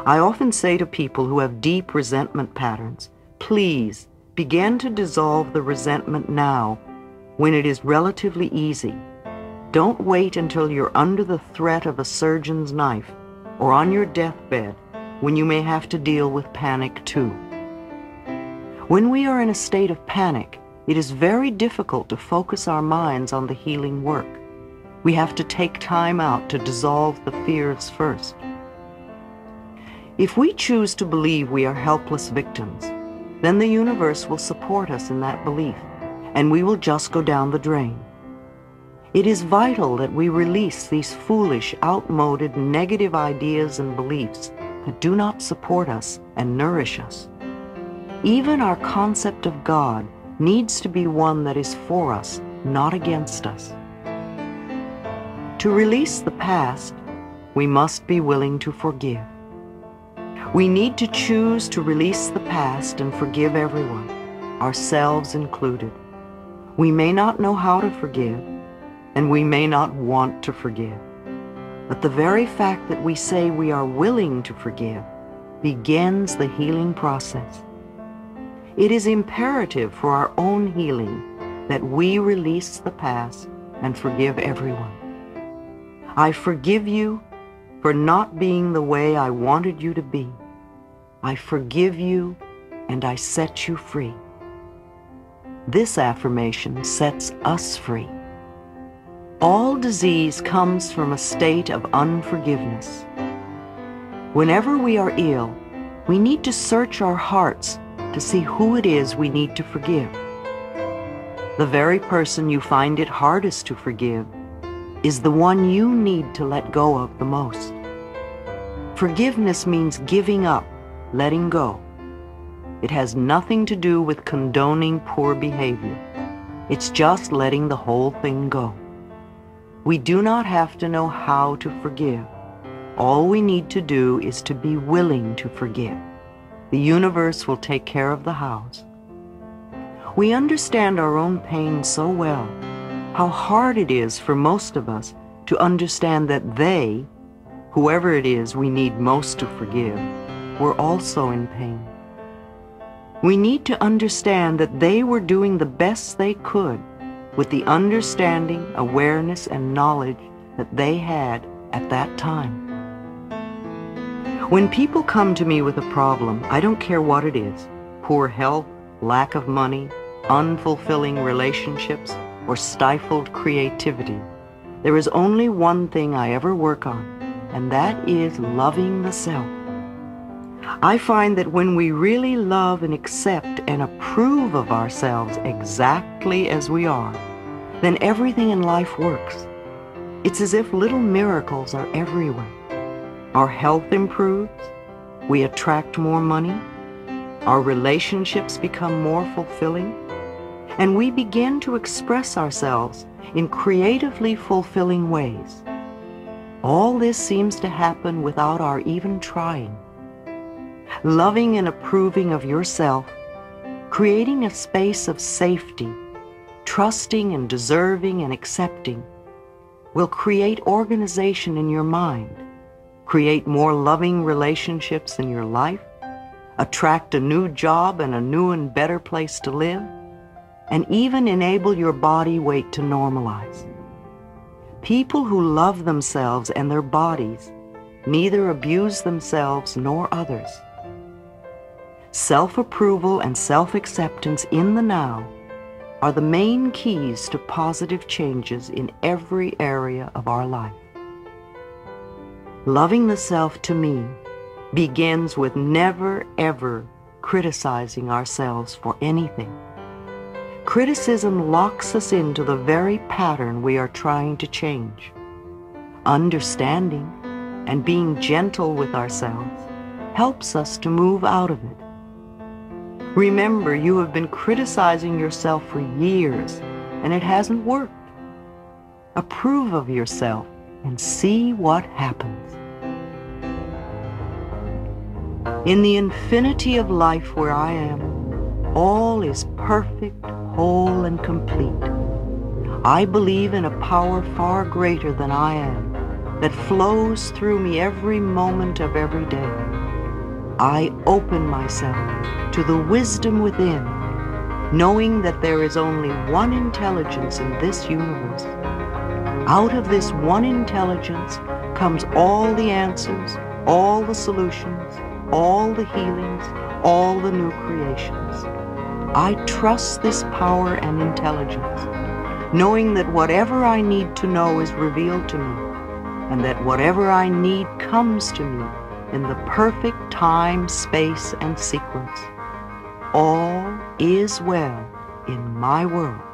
I often say to people who have deep resentment patterns, please begin to dissolve the resentment now when it is relatively easy. Don't wait until you're under the threat of a surgeon's knife or on your deathbed when you may have to deal with panic too. When we are in a state of panic, it is very difficult to focus our minds on the healing work. We have to take time out to dissolve the fears first. If we choose to believe we are helpless victims, then the universe will support us in that belief, and we will just go down the drain. It is vital that we release these foolish, outmoded, negative ideas and beliefs that do not support us and nourish us. Even our concept of God needs to be one that is for us, not against us. To release the past, we must be willing to forgive. We need to choose to release the past and forgive everyone, ourselves included. We may not know how to forgive, and we may not want to forgive. But the very fact that we say we are willing to forgive begins the healing process. It is imperative for our own healing that we release the past and forgive everyone. I forgive you for not being the way I wanted you to be. I forgive you and I set you free. This affirmation sets us free. All disease comes from a state of unforgiveness. Whenever we are ill, we need to search our hearts to see who it is we need to forgive. The very person you find it hardest to forgive is the one you need to let go of the most. Forgiveness means giving up, letting go. It has nothing to do with condoning poor behavior. It's just letting the whole thing go. We do not have to know how to forgive. All we need to do is to be willing to forgive. The universe will take care of the hows. We understand our own pain so well, how hard it is for most of us to understand that they, whoever it is we need most to forgive, were also in pain. We need to understand that they were doing the best they could with the understanding, awareness, and knowledge that they had at that time. When people come to me with a problem, I don't care what it is, poor health, lack of money, unfulfilling relationships, or stifled creativity, there is only one thing I ever work on, and that is loving the self. I find that when we really love and accept and approve of ourselves exactly as we are, then everything in life works. It's as if little miracles are everywhere. Our health improves, we attract more money, our relationships become more fulfilling, and we begin to express ourselves in creatively fulfilling ways. All this seems to happen without our even trying. Loving and approving of yourself, creating a space of safety, trusting and deserving and accepting, will create organization in your mind, create more loving relationships in your life, attract a new job and a new and better place to live, and even enable your body weight to normalize. People who love themselves and their bodies neither abuse themselves nor others. Self-approval and self-acceptance in the now are the main keys to positive changes in every area of our life. Loving the self, to me, begins with never, ever criticizing ourselves for anything. Criticism locks us into the very pattern we are trying to change. Understanding and being gentle with ourselves helps us to move out of it. Remember, you have been criticizing yourself for years, and it hasn't worked. Approve of yourself and see what happens. In the infinity of life where I am, all is perfect, whole, and complete. I believe in a power far greater than I am, that flows through me every moment of every day. I open myself to the wisdom within, knowing that there is only one intelligence in this universe. Out of this one intelligence comes all the answers, all the solutions, all the healings, all the new creations. I trust this power and intelligence, knowing that whatever I need to know is revealed to me, and that whatever I need comes to me in the perfect time, space, and sequence. All is well in my world.